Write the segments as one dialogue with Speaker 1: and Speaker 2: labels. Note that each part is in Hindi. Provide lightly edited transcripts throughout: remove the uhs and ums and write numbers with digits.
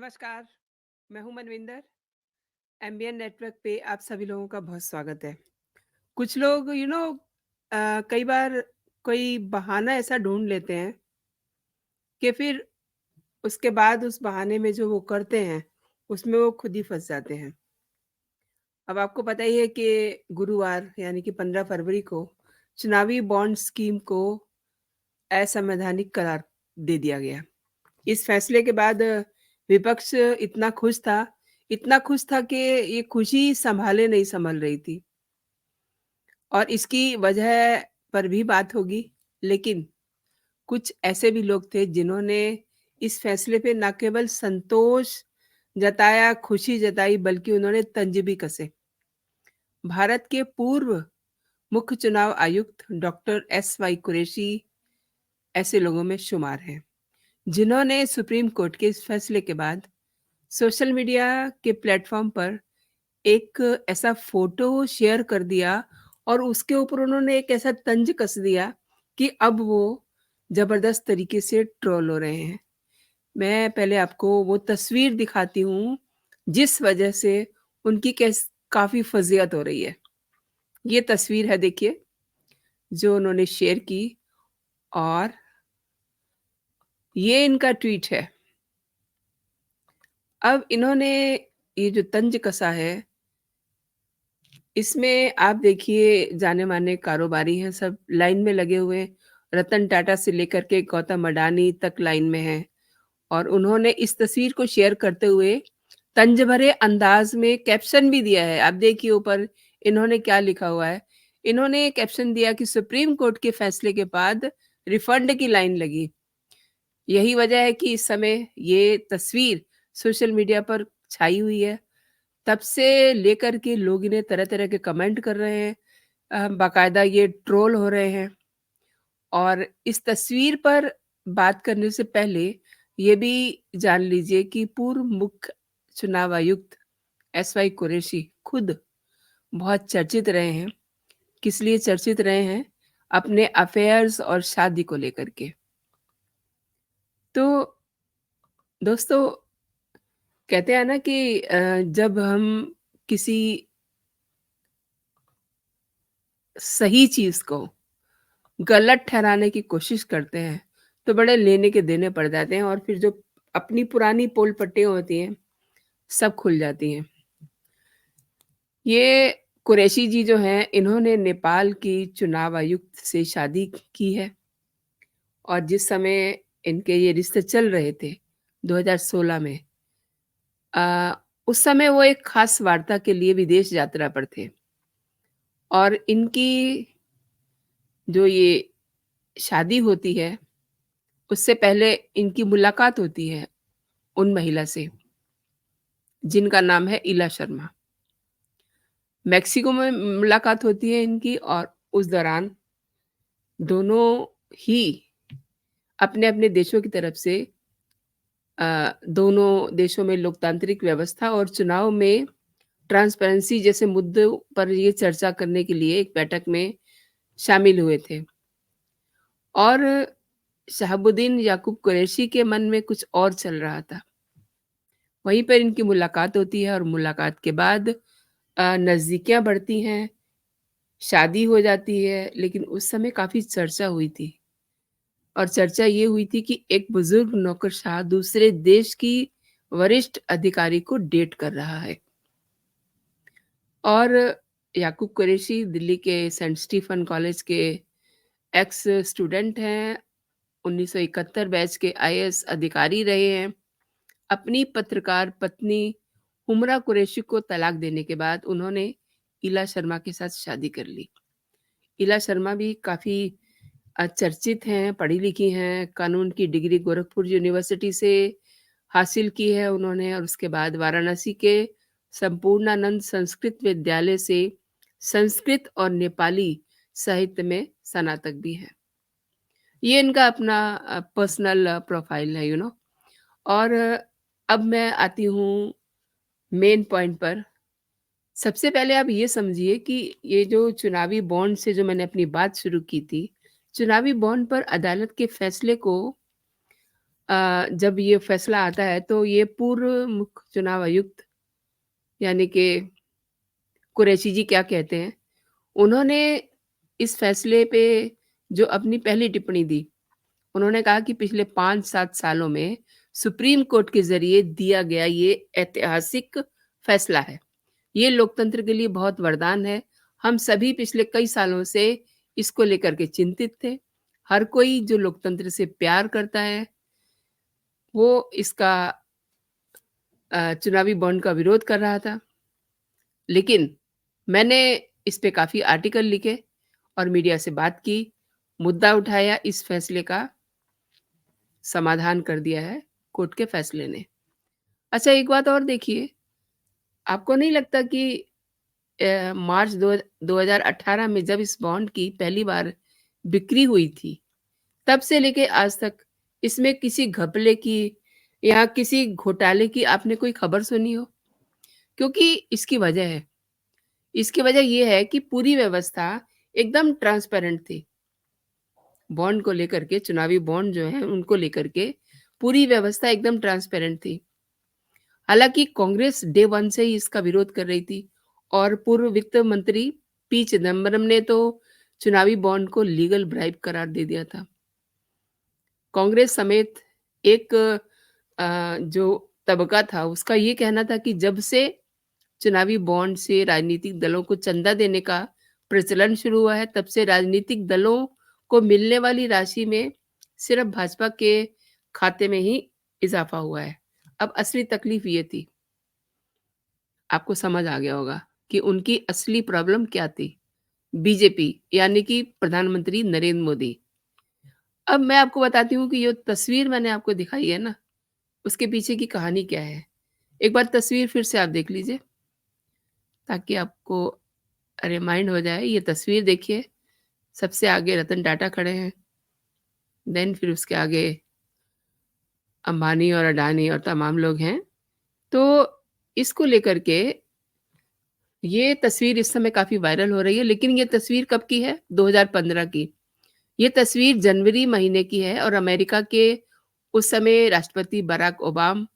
Speaker 1: नमस्कार, मैं हूँ मनविंदर। एमबीएन नेटवर्क पे आप सभी लोगों का बहुत स्वागत है। कुछ लोग कई बार कोई बहाना ऐसा ढूँढ लेते हैं कि फिर उसके बाद उस बहाने में जो वो करते हैं, उसमें वो खुद ही फँस जाते हैं। अब आपको पता ही है कि गुरुवार यानी कि 15 फरवरी को चुनावी बॉन्ड स्कीम को असंवैधानिक करार दे दिया गया। इस फैसले के बाद विपक्ष इतना खुश था कि ये खुशी सँभाले नहीं सँभल रही थी और इसकी वजह पर भी बात होगी। लेकिन कुछ ऐसे भी लोग थे जिन्होंने इस फैसले पे ना केवल संतोष जताया, खुशी जताई बल्कि उन्होंने तंज भी कसे। भारत के पूर्व मुख्य चुनाव आयुक्त डॉक्टर एस वाई कुरैशी ऐसे लोगों में शुमार हैं, जिन्होंने सुप्रीम कोर्ट के इस फैसले के बाद सोशल मीडिया के प्लेटफ़ॉर्म पर एक ऐसा फ़ोटो शेयर कर दिया और उसके ऊपर उन्होंने एक ऐसा तंज कस दिया कि अब वो ज़बरदस्त तरीके से ट्रोल हो रहे हैं। मैं पहले आपको वो तस्वीर दिखाती हूँ, जिस वजह से उनकी काफ़ी फ़ज़ियत हो रही है। ये तस्वीर है देखिए, जो उन्होंने शेयर की और ये इनका ट्वीट है। अब इन्होंने ये जो तंज कसा है इसमें आप देखिए जाने-माने कारोबारी हैं सब लाइन में लगे हुए हैं। रतन टाटा से लेकर के गौतम अडानी तक लाइन में हैं और उन्होंने इस तस्वीर को शेयर करते हुए तंज भरे अंदाज़ में कैप्शन भी दिया है। आप देखिए ऊपर इन्होंने क्या लिखा हुआ है। इन्होंने कैप्शन दिया कि सुप्रीम कोर्ट के फैसले के बाद रिफंड की लाइन लगी। यही वजह है कि इस समय ये तस्वीर सोशल मीडिया पर छाई हुई है। तब से लेकर के लोग इन्हें तरह-तरह के कमेंट कर रहे हैं। बाकायदा ये ट्रोल हो रहे हैं और इस तस्वीर पर बात करने से पहले ये भी जान लीजिए कि पूर्व मुख्य चुनाव आयुक्त एस वाई कुरैशी खुद बहुत चर्चित रहे हैं। किस लिए चर्चित रहे हैं? अपने अफेयर्स और शादी को लेकर के। तो दोस्तों कहते हैं ना कि जब हम किसी सही चीज़ को गलत ठहराने की कोशिश करते हैं, तो बड़े लेने के देने पड़ जाते हैं और फिर जो अपनी पुरानी पोल-पट्टियाँ होती हैं, सब खुल जाती हैं। ये कुरैशी जी जो हैं, इन्होंने नेपाल की चुनाव आयुक्त से शादी की है और जिस समय इनके ये रिश्ते चल रहे थे, 2016 में अ, उस समय वो एक खास वार्ता के लिए विदेश यात्रा पर थे और इनकी जो ये शादी होती है, उससे पहले इनकी मुलाकात होती है उन महिला से, जिनका नाम है इला शर्मा। मेक्सिको में मुलाकात होती है इनकी और उस दौरान दोनों ही अपने-अपने देशों की तरफ से दोनों देशों में लोकतांत्रिक व्यवस्था और चुनाव में ट्रांसपेरेंसी जैसे मुद्दों पर ये चर्चा करने के लिए एक बैठक में शामिल हुए थे। और शहाबुद्दीन याकूब कुरैशी के मन में कुछ और चल रहा था। वहीं पर इनकी मुलाकात होती है और मुलाकात के बाद नज़दीकियाँ बढ़ती हैं, शादी हो जाती है, लेकिन उस समय काफ़ी चर्चा हुई थी और चर्चा ये हुई थी कि एक बुज़ुर्ग नौकरशाह दूसरे देश की वरिष्ठ अधिकारी को डेट कर रहा है और याकूब कुरैशी दिल्ली के सेंट स्टीफन कॉलेज के एक्स स्टूडेंट हैं, 1971 बैच के आईएएस अधिकारी रहे हैं। अपनी पत्रकार पत्नी हुमरा कुरैशी को तलाक देने के बाद उन्होंने इला शर्मा के साथ शादी कर ली। इला शर्मा भी काफ़ी चर्चित हैं, पढ़ी-लिखी हैं, कानून की डिग्री गोरखपुर यूनिवर्सिटी से हासिल की है उन्होंने और उसके बाद वाराणसी के संपूर्णानंद संस्कृत विद्यालय से संस्कृत और नेपाली साहित्य में स्नातक भी हैं। ये इनका अपना पर्सनल प्रोफाइल है और अब मैं आती हूँ मेन पॉइंट पर। सबसे पहले आप ये समझिए कि ये जो चुनावी बॉन्ड से जो मैंने अपनी बात शुरू की थी, चुनावी बॉन्ड पर अदालत के फैसले को जब ये फैसला आता है तो ये पूर्व मुख्य चुनाव आयुक्त यानी कि कुरैशी जी क्या कहते हैं, उन्होंने इस फैसले पे जो अपनी पहली टिप्पणी दी, उन्होंने कहा कि पिछले 5-7 सालों में सुप्रीम कोर्ट के ज़रिए दिया गया ये ऐतिहासिक फैसला है। ये लोकतंत्र के लिए बहुत वरदान है। हम सभी पिछले कई सालों से इसको लेकर के चिंतित थे। हर कोई जो लोकतंत्र से प्यार करता है, वो इसका चुनावी बॉन्ड का विरोध कर रहा था। लेकिन मैंने इस पे काफ़ी आर्टिकल लिखे और मीडिया से बात की, मुद्दा उठाया, इस फैसले का समाधान कर दिया है कोर्ट के फैसले ने। अच्छा एक बात और देखिए, आपको नहीं लगता कि मार्च 2018 में जब इस बॉन्ड की पहली बार बिक्री हुई थी, तब से लेके आज तक इसमें किसी घपले की या किसी घोटाले की आपने कोई खबर सुनी हो? क्योंकि इसकी वजह ये है कि पूरी व्यवस्था एकदम ट्रांसपेरेंट थी। बॉन्ड को लेकर के, चुनावी बॉन्ड जो हैं, उनको लेकर के पूरी व्यवस्था एकदम ट्रांसपेरेंट थी। हालाँकि कांग्रेस डे 1 से ही इसका विरोध कर रही थी और पूर्व वित्त मंत्री पी चिदम्बरम ने तो चुनावी बॉन्ड को लीगल ब्राइब करार दे दिया था। कांग्रेस समेत एक जो तबका था, उसका ये कहना था कि जब से चुनावी बॉन्ड से राजनीतिक दलों को चंदा देने का प्रचलन शुरू हुआ है, तब से राजनीतिक दलों को मिलने वाली राशि में सिर्फ भाजपा के खाते में ही इज़ाफ़ा हुआ है। अब असली तकलीफ़ ये थी, आपको समझ आ गया होगा कि उनकी असली प्रॉब्लम क्या थी। बीजेपी यानी कि प्रधानमंत्री नरेंद्र मोदी। अब मैं आपको बताती हूँ कि ये तस्वीर मैंने आपको दिखाई है ना, उसके पीछे की कहानी क्या है। एक बार तस्वीर फिर से आप देख लीजिए, ताकि आपको रिमाइंड हो जाए। ये तस्वीर देखिए, सबसे आगे रतन टाटा खड़े हैं, देन फिर उसके आगे अंबानी और अडानी और तमाम लोग हैं। तो इसको लेकर के ये तस्वीर इस समय काफ़ी वायरल हो रही है, लेकिन ये तस्वीर कब की है? 2015 की। ये तस्वीर जनवरी महीने की है और अमेरिका के उस समय राष्ट्रपति बराक ओबामा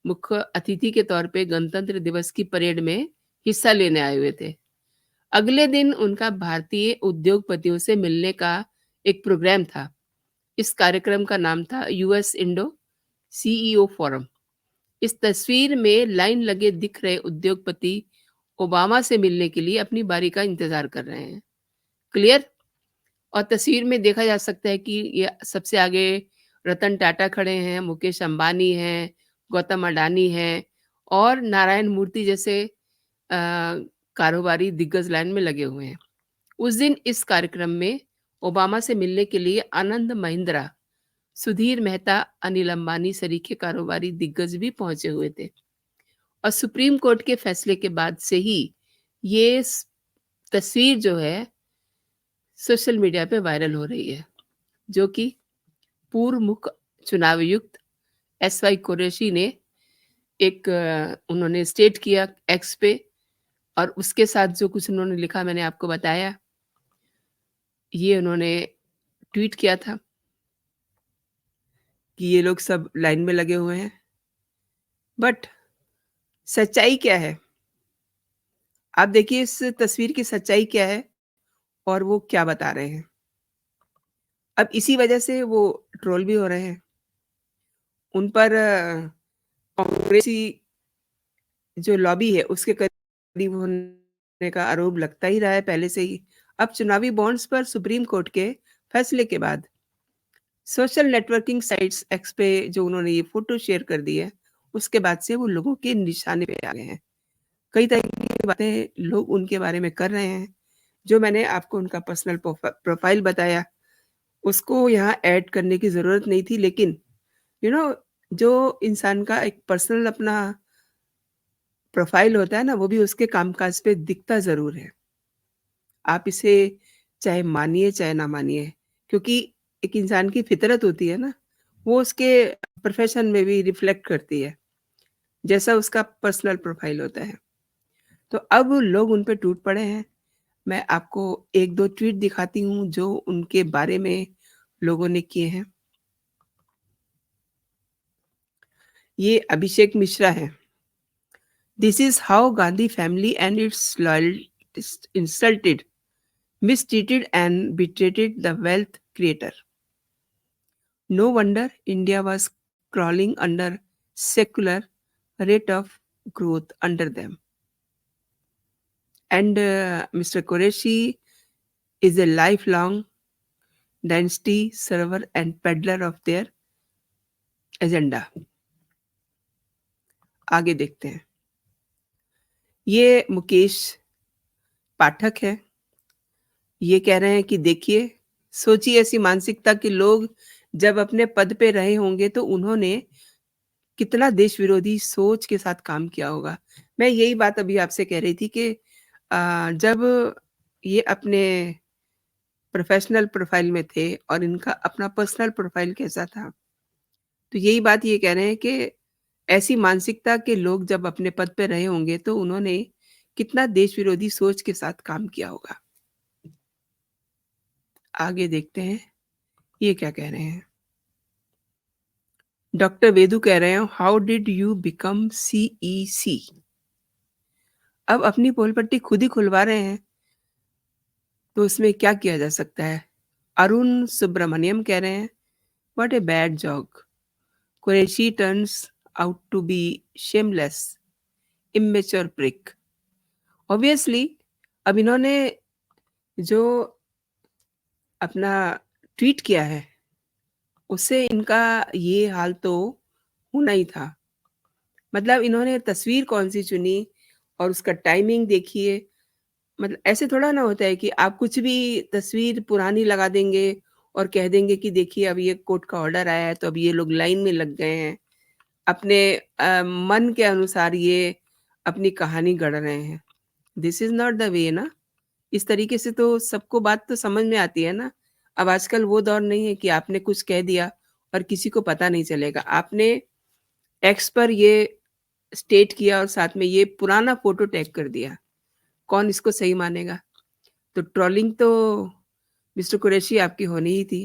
Speaker 1: मुख्य अतिथि के तौर पे गणतंत्र दिवस की परेड में हिस्सा लेने आए हुए थे। अगले दिन उनका भारतीय उद्योगपतियों से मिलने का एक प्रोग्राम था। इस कार्यक्रम का नाम था यूएस इंडो सीईओ फोरम। इस तस्वीर में लाइन लगे दिख रहे उद्योगपति ओबामा से मिलने के लिए अपनी बारी का इंतजार कर रहे हैं। क्लियर? और तस्वीर में देखा जा सकता है कि ये सबसे आगे रतन टाटा खड़े हैं, मुकेश अंबानी हैं, गौतम अडानी हैं और नारायण मूर्ति जैसे कारोबारी दिग्गज लाइन में लगे हुए हैं। उस दिन इस कार्यक्रम में ओबामा से मिलने के लिए आनंद महिंद्रा, सुधीर मेहता, अनिल अंबानी सरीखे कारोबारी दिग्गज भी पहुंचे हुए थे और सुप्रीम कोर्ट के फैसले के बाद से ही ये तस्वीर जो है सोशल मीडिया पे वायरल हो रही है, जो कि पूर्व मुख्य चुनाव आयुक्त एसवाई कुरैशी ने एक उन्होंने स्टेट किया एक्स पे और उसके साथ जो कुछ उन्होंने लिखा मैंने आपको बताया। ये उन्होंने ट्वीट किया था कि ये लोग सब लाइन में लगे हुए हैं। बट सच्चाई क्या है? आप देखिए इस तस्वीर की सच्चाई क्या है और वो क्या बता रहे हैं। अब इसी वजह से वो ट्रोल भी हो रहे हैं। उन पर कांग्रेसी जो लॉबी है उसके करीब होने का आरोप लगता ही रहा है पहले से ही। अब चुनावी बॉन्ड्स पर सुप्रीम कोर्ट के फैसले के बाद सोशल नेटवर्किंग साइट्स एक्स पे जो उन्होंने ये फ़ोटो शेयर कर दी है, उसके बाद से वो लोगों के निशाने पे आ गए हैं। कई तरह की बातें लोग उनके बारे में कर रहे हैं, जो मैंने आपको उनका पर्सनल प्रोफ़ाइल बताया, उसको यहाँ ऐड करने की ज़रूरत नहीं थी लेकिन यू नो जो इंसान का एक पर्सनल अपना प्रोफ़ाइल होता है ना, वो भी उसके कामकाज पे दिखता ज़रूर है। आप इसे चाहे मानिए, चाहे ना मानिए, क्योंकि एक इंसान की फ़ितरत होती है ना, वो उसके प्रोफ़ेशन में भी रिफ्लेक्ट करती है, जैसा उसका पर्सनल प्रोफ़ाइल होता है। तो अब लोग उन पे टूट पड़े हैं। मैं आपको 1-2 ट्वीट दिखाती हूँ, जो उनके बारे में लोगों ने किए हैं। ये अभिषेक मिश्रा हैं। This is how Gandhi family and it's loyalist insulted, mistreated and betrayed the wealth creator. No wonder India was crawling under secular rate of growth under them. And Mr. Qureshi is a lifelong dynasty server and peddler of their agenda. आगे देखते हैं। ये मुकेश पाठक है। ये कह रहे हैं कि देखिए, सोचिए ऐसी मानसिकता के लोग जब अपने पद पे रहे होंगे तो उन्होंने कितना देश विरोधी सोच के साथ काम किया होगा। मैं यही बात अभी आपसे कह रही थी कि जब ये अपने प्रोफ़ेशनल प्रोफ़ाइल में थे और इनका अपना पर्सनल प्रोफ़ाइल कैसा था, तो यही बात ये कह रहे हैं कि ऐसी मानसिकता के लोग जब अपने पद पे रहे होंगे तो उन्होंने कितना देश विरोधी सोच के साथ काम किया होगा। आगे देखते हैं, ये क्या कह रहे हैं। डॉक्टर वेदु कह रहे हैं, how did you become CEC? अब अपनी पोल पट्टी खुद ही खुलवा रहे हैं, तो उसमें क्या किया जा सकता है? अरुण सुब्रमण्यम कह रहे हैं, what a bad joke, Qureshi turns out to be shameless immature prick. Obviously अब इन्होंने जो अपना ट्वीट किया है, उससे इनका ये हाल तो होना ही था। मतलब इन्होंने तस्वीर कौन-सी चुनी और उसका टाइमिंग देखिए। मतलब ऐसे थोड़ा ना होता है कि आप कुछ भी तस्वीर पुरानी लगा देंगे और कह देंगे कि देखिए अब ये कोर्ट का ऑर्डर आया है तो अब ये लोग लाइन में लग गए हैं। अपने मन के अनुसार ये अपनी कहानी गढ़ रहे हैं। This is not the way ना। इस तरीके से तो सबको बात तो समझ में आती है ना। अब आजकल वो दौर नहीं है कि आपने कुछ कह दिया और किसी को पता नहीं चलेगा। आपने एक्स पर ये स्टेट किया और साथ में ये पुराना फ़ोटो टैग कर दिया। कौन इसको सही मानेगा? तो ट्रोलिंग तो मिस्टर कुरैशी आपकी होनी ही थी।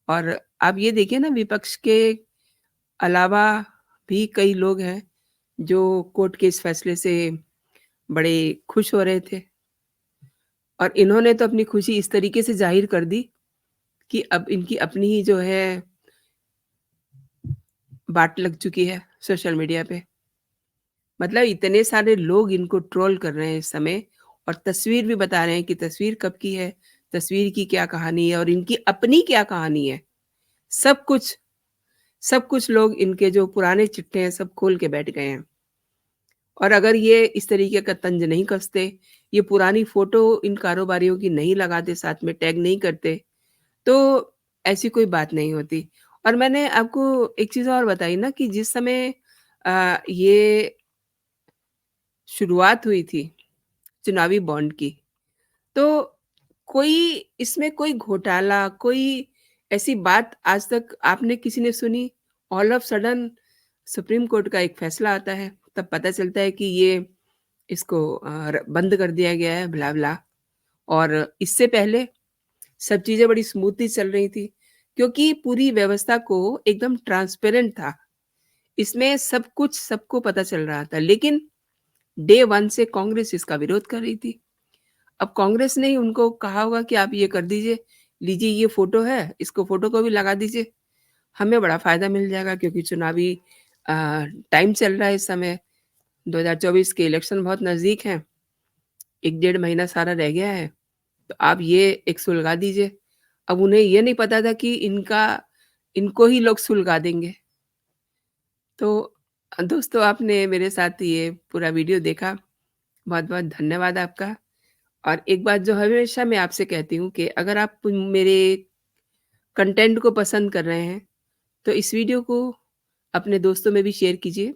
Speaker 1: और आप ये देखिए ना, विपक्ष के अलावा भी कई लोग हैं जो कोर्ट के इस फैसले से बड़े खुश हो रहे थे और इन्होंने तो अपनी खुशी इस तरीके से ज़ाहिर कर दी कि अब इनकी अपनी ही जो है बाट लग चुकी है सोशल मीडिया पे। मतलब इतने सारे लोग इनको ट्रोल कर रहे हैं इस समय और तस्वीर भी बता रहे हैं कि तस्वीर कब की है, तस्वीर की क्या कहानी है और इनकी अपनी क्या कहानी है। सब कुछ सब कुछ लोग इनके जो पुराने चिट्ठे हैं सब खोल के बैठ गए हैं। और अगर ये इस तरीके का तंज नहीं कसते, ये पुरानी फ़ोटो इन कारोबारियों की नहीं लगाते, साथ में टैग नहीं करते, तो ऐसी कोई बात नहीं होती। और मैंने आपको एक चीज़ और बताई ना कि जिस समय ये शुरुआत हुई थी चुनावी बॉन्ड की, तो कोई इसमें कोई घोटाला, कोई ऐसी बात आज तक आपने किसी ने सुनी? All of sudden supreme court का एक फैसला आता है, तब पता चलता है कि ये इसको बंद कर दिया गया है, ब्ला-ब्ला। और इससे पहले सब चीज़ें बड़ी स्मूथली चल रही थी, क्योंकि पूरी व्यवस्था को एकदम ट्रांसपेरेंट था। इसमें सब कुछ सबको पता चल रहा था, लेकिन डे 1 से कांग्रेस इसका विरोध कर रही थी। अब कांग्रेस ने ही उनको कहा होगा कि आप ये कर दीजिए, लीजिए ये फ़ोटो है, इसको फ़ोटो को भी लगा दीजिए, हमें बड़ा फ़ायदा मिल जाएगा क्योंकि चुनावी अ, टाइम चल रहा है इस समय, 2024 के इलेक्शन बहुत नज़दीक हैं, 1 डेढ़ महीना सारा रह गया है, तो आप ये एक सुलगा दीजिए। अब उन्हें ये नहीं पता था कि इनको ही लोग सुलगा देंगे। तो दोस्तों, आपने मेरे साथ ये पूरा वीडियो देखा, बहुत-बहुत धन्यवाद आपका। और एक बात जो हमेशा मैं आपसे कहती हूँ कि अगर आप मेरे कंटेंट को पसंद कर रहे हैं, तो इस वीडियो को अपने दोस्तों में भी शेयर कीजिए।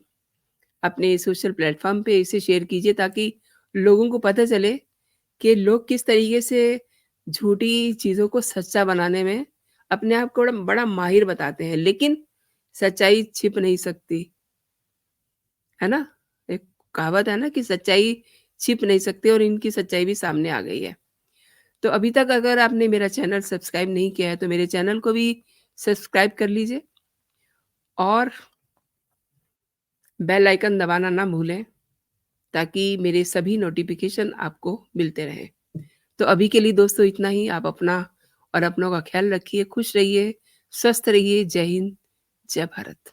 Speaker 1: अपने सोशल प्लेटफ़ॉर्म पे इसे शेयर कीजिए ताकि लोगों को पता चले कि लोग किस तरीके से झूठी चीज़ों को सच्चा बनाने में अपने आप को बड़ा बड़ा माहिर बताते हैं, लेकिन सच्चाई छिप नहीं सकती, है ना? एक कहावत है ना कि सच्चाई छिप नहीं सकती और इनकी सच्चाई भी सामने आ गई है। तो अभी तक अगर आपने मेरा चैनल सब्सक्राइब नहीं किया है, तो मेरे चैनल को भी सब्सक्राइब कर लीजिए और बेल आइकन दबाना ना भूलें ताकि मेरे सभी नोटिफ़िकेशन आपको मिलते रहें। तो अभी के लिए दोस्तों इतना ही। आप अपना और अपनों का ख़्याल रखिए, खुश रहिए, स्वस्थ रहिए। जय हिंद, जय भारत।